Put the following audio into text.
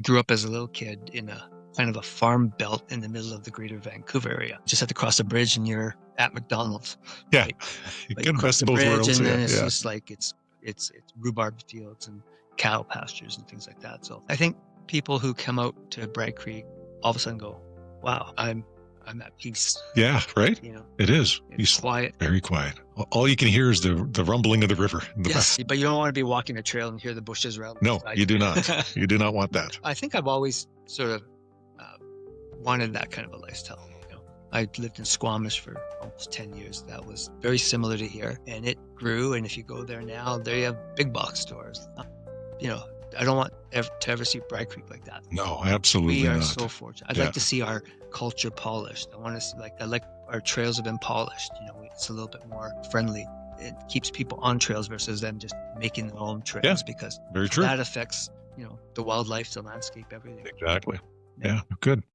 Grew up as a little kid in a kind of a farm belt in the middle of the greater Vancouver area. Just had to cross a bridge and you're at McDonald's. Yeah. Right? You Like get the cross best the of both bridge worlds. and then Yeah. it's Yeah. just like it's rhubarb fields and cow pastures and things like that. So I think people who come out to Bragg Creek all of a sudden go, wow, I'm at peace. Yeah. Right. You know, It is. it's quiet. Very quiet. All you can hear is the rumbling of the river in the Yes, back. but you don't want to be walking a trail and hear the bushes around. No, beside you do not. You do not want that. I think I've always sort of wanted that kind of a lifestyle. You know, I lived in Squamish for almost 10 years. That was very similar to here, and it grew. And if you go there now, they have big box stores. You know, I don't want to ever see Bragg Creek like that. No, absolutely We are not. so fortunate. I'd Yeah. like to see our culture polished. I want to see, I like our trails have been polished. You know, it's a little bit more friendly. It keeps people on trails versus them just making their own trails, Yeah, because Very true. that affects, you know, the wildlife, the landscape, everything. Exactly. Yeah. Good.